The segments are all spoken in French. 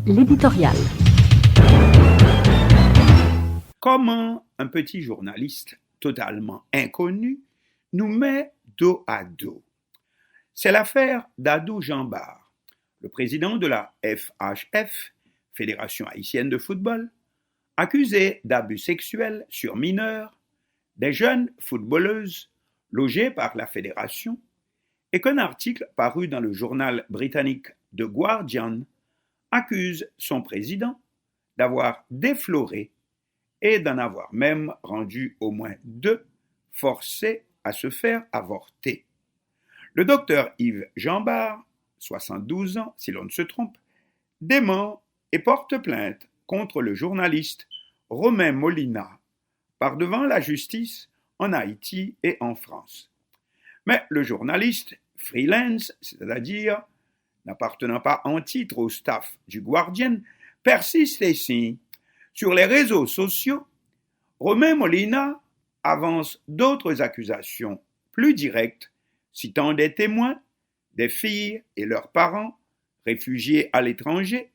L'éditorial. Comment un petit journaliste totalement inconnu nous met dos à dos? C'est l'affaire Dadou Jambard, le président de la FHF, Fédération haïtienne de football, accusé d'abus sexuels sur mineurs, des jeunes footballeuses logées par la fédération, et qu'un article paru dans le journal britannique The Guardian accuse son président d'avoir défloré et d'en avoir même rendu au moins 2 forcés à se faire avorter. Le docteur Yves Jambard, 72 ans si l'on ne se trompe, dément et porte plainte contre le journaliste Romain Molina par devant la justice en Haïti et en France. Mais le journaliste freelance, c'est-à-dire n'appartenant pas en titre au staff du Guardian, persiste et signe. Sur les réseaux sociaux, Romain Molina avance d'autres accusations plus directes, citant des témoins, des filles et leurs parents, réfugiés à l'étranger,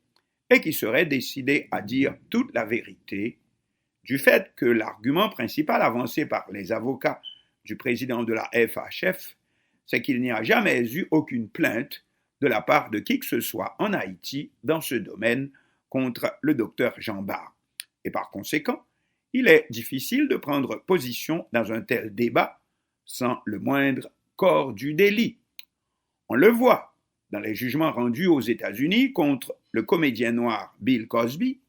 et qui seraient décidés à dire toute la vérité, du fait que l'argument principal avancé par les avocats du président de la FHF, c'est qu'il n'y a jamais eu aucune plainte de la part de qui que ce soit en Haïti dans ce domaine contre le docteur Jambard. Et par conséquent, il est difficile de prendre position dans un tel débat sans le moindre corps du délit. On le voit dans les jugements rendus aux États-Unis contre le comédien noir Bill Cosby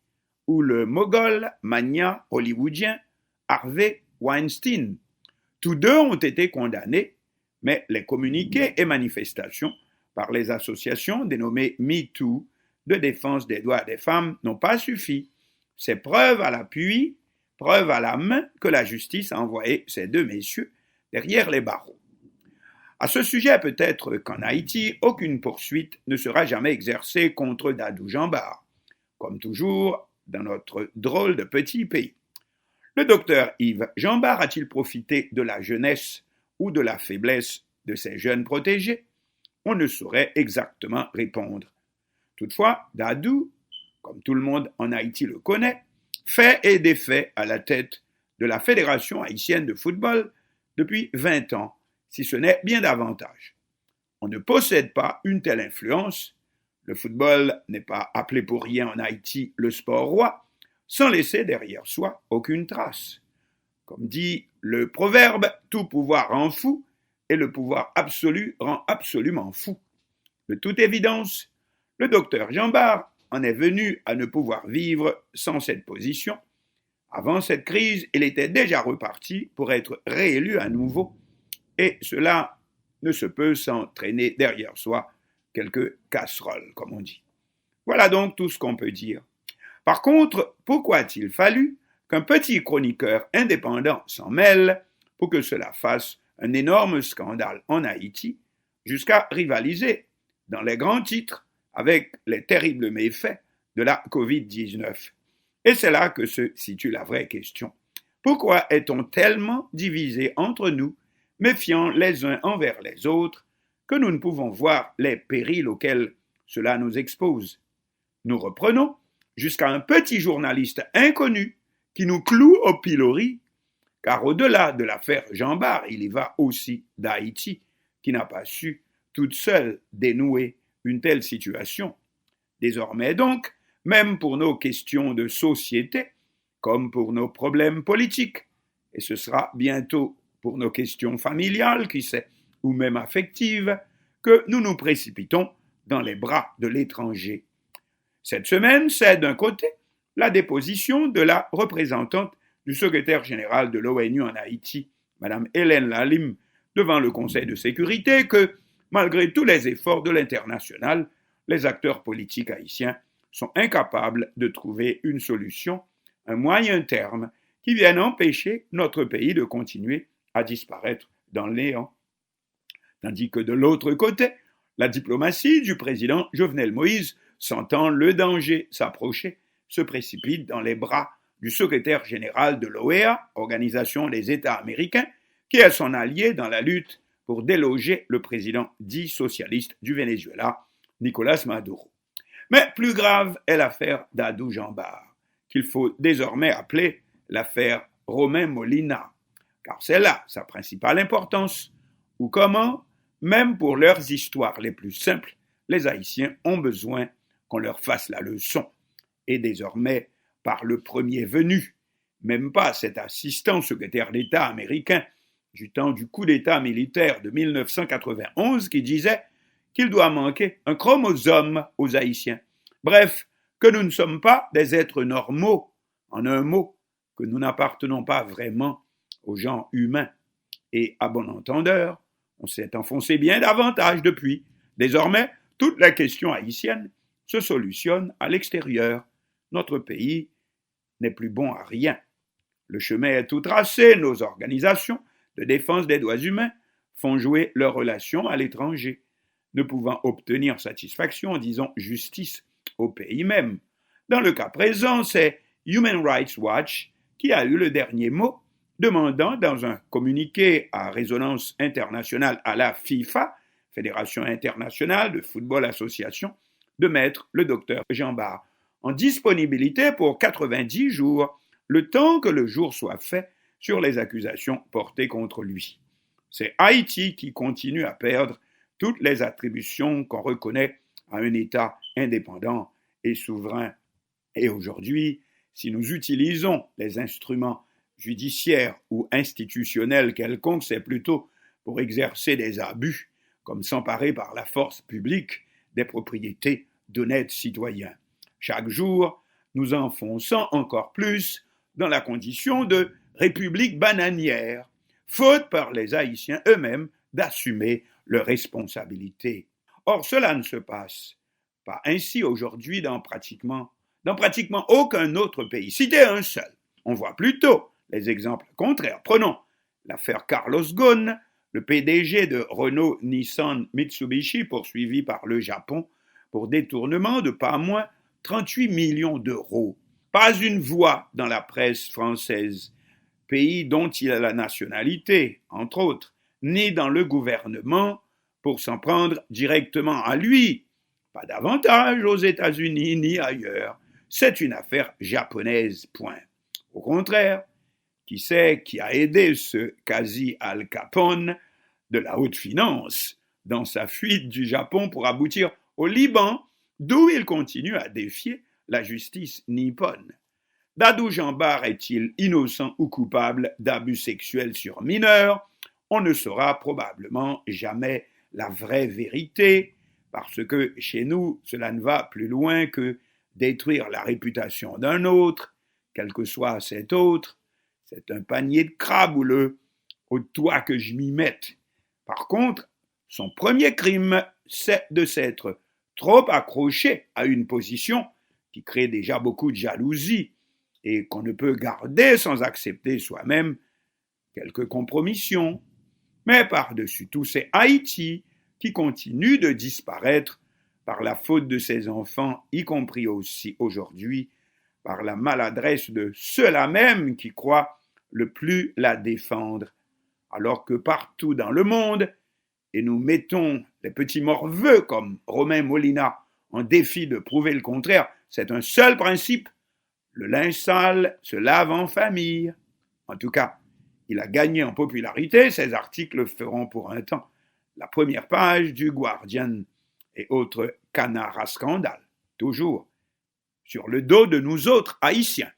ou le mogol mania hollywoodien Harvey Weinstein. Tous deux ont été condamnés, mais les communiqués et manifestations par les associations dénommées MeToo de défense des droits des femmes n'ont pas suffi. C'est preuve à l'appui, preuve à la main que la justice a envoyé ces 2 messieurs derrière les barreaux. À ce sujet, peut-être qu'en Haïti, aucune poursuite ne sera jamais exercée contre Dadou Jambard, comme toujours dans notre drôle de petit pays. Le docteur Yves Jambard a-t-il profité de la jeunesse ou de la faiblesse de ses jeunes protégés? On ne saurait exactement répondre. Toutefois, Dadou, comme tout le monde en Haïti le connaît, fait et défait à la tête de la Fédération haïtienne de football depuis 20 ans, si ce n'est bien davantage. On ne possède pas une telle influence, le football n'est pas appelé pour rien en Haïti le sport roi, sans laisser derrière soi aucune trace. Comme dit le proverbe, tout pouvoir rend fou, et le pouvoir absolu rend absolument fou. De toute évidence, le docteur Jambard en est venu à ne pouvoir vivre sans cette position. Avant cette crise, il était déjà reparti pour être réélu à nouveau, et cela ne se peut sans traîner derrière soi quelques casseroles, comme on dit. Voilà donc tout ce qu'on peut dire. Par contre, pourquoi a-t-il fallu qu'un petit chroniqueur indépendant s'en mêle pour que cela fasse un énorme scandale en Haïti, jusqu'à rivaliser dans les grands titres avec les terribles méfaits de la COVID-19? Et c'est là que se situe la vraie question. Pourquoi est-on tellement divisés entre nous, méfiant les uns envers les autres, que nous ne pouvons voir les périls auxquels cela nous expose? Nous reprenons jusqu'à un petit journaliste inconnu qui nous cloue au pilori, car au-delà de l'affaire Jambard, il y va aussi d'Haïti, qui n'a pas su toute seule dénouer une telle situation. Désormais donc, même pour nos questions de société, comme pour nos problèmes politiques, et ce sera bientôt pour nos questions familiales, qui sait, ou même affectives, que nous nous précipitons dans les bras de l'étranger. Cette semaine, c'est d'un côté la déposition de la représentante du secrétaire général de l'ONU en Haïti, Mme Hélène Lalim, devant le Conseil de sécurité que, malgré tous les efforts de l'international, les acteurs politiques haïtiens sont incapables de trouver une solution, un moyen terme, qui vienne empêcher notre pays de continuer à disparaître dans le néant. Tandis que de l'autre côté, la diplomatie du président Jovenel Moïse, sentant le danger s'approcher, se précipite dans les bras du secrétaire général de l'OEA, Organisation des États américains, qui est son allié dans la lutte pour déloger le président dit socialiste du Venezuela, Nicolás Maduro. Mais plus grave est l'affaire d'Adou Jambar, qu'il faut désormais appeler l'affaire Romain Molina, car c'est là sa principale importance, ou comment, même pour leurs histoires les plus simples, les Haïtiens ont besoin qu'on leur fasse la leçon. Et désormais, par le premier venu, même pas cet assistant secrétaire d'État américain du temps du coup d'État militaire de 1991 qui disait qu'il doit manquer un chromosome aux Haïtiens. Bref, que nous ne sommes pas des êtres normaux, en un mot, que nous n'appartenons pas vraiment au genre humain. Et à bon entendeur, on s'est enfoncé bien davantage depuis. Désormais, toute la question haïtienne se solutionne à l'extérieur. Notre pays n'est plus bon à rien. Le chemin est tout tracé, nos organisations de défense des droits humains font jouer leurs relations à l'étranger, ne pouvant obtenir satisfaction, disons justice, au pays même. Dans le cas présent, c'est Human Rights Watch qui a eu le dernier mot, demandant dans un communiqué à résonance internationale à la FIFA, Fédération internationale de football association, de mettre le docteur Jambar en disponibilité pour 90 jours, le temps que le jour soit fait sur les accusations portées contre lui. C'est Haïti qui continue à perdre toutes les attributions qu'on reconnaît à un État indépendant et souverain. Et aujourd'hui, si nous utilisons les instruments judiciaires ou institutionnels quelconques, c'est plutôt pour exercer des abus, comme s'emparer par la force publique des propriétés d'honnêtes citoyens. Chaque jour, nous enfonçons encore plus dans la condition de république bananière, faute par les Haïtiens eux-mêmes d'assumer leurs responsabilités. Or, cela ne se passe pas ainsi aujourd'hui dans pratiquement aucun autre pays. Citez un seul. On voit plutôt les exemples contraires. Prenons l'affaire Carlos Ghosn, le PDG de Renault Nissan Mitsubishi, poursuivi par le Japon pour détournement de pas moins 38 millions d'euros. Pas une voix dans la presse française, pays dont il a la nationalité, entre autres, ni dans le gouvernement pour s'en prendre directement à lui. Pas davantage aux États-Unis ni ailleurs. C'est une affaire japonaise, point. Au contraire, qui sait qui a aidé ce quasi Al Capone de la haute finance dans sa fuite du Japon pour aboutir au Liban, d'où il continue à défier la justice nippone. Dadou Jambar est-il innocent ou coupable d'abus sexuels sur mineurs? On ne saura probablement jamais la vraie vérité, parce que chez nous, cela ne va plus loin que détruire la réputation d'un autre, quel que soit cet autre. C'est un panier de crabouleux, au toit que je m'y mette. Par contre, son premier crime, c'est de s'être trop accroché à une position qui crée déjà beaucoup de jalousie et qu'on ne peut garder sans accepter soi-même quelques compromissions. Mais par-dessus tout, c'est Haïti qui continue de disparaître par la faute de ses enfants, y compris aussi aujourd'hui par la maladresse de ceux-là même qui croient le plus la défendre, alors que partout dans le monde, et nous mettons les petits morveux comme Romain Molina en défi de prouver le contraire, c'est un seul principe, le linge sale se lave en famille. En tout cas, il a gagné en popularité, ses articles feront pour un temps la première page du Guardian et autres canards à scandale, toujours sur le dos de nous autres Haïtiens.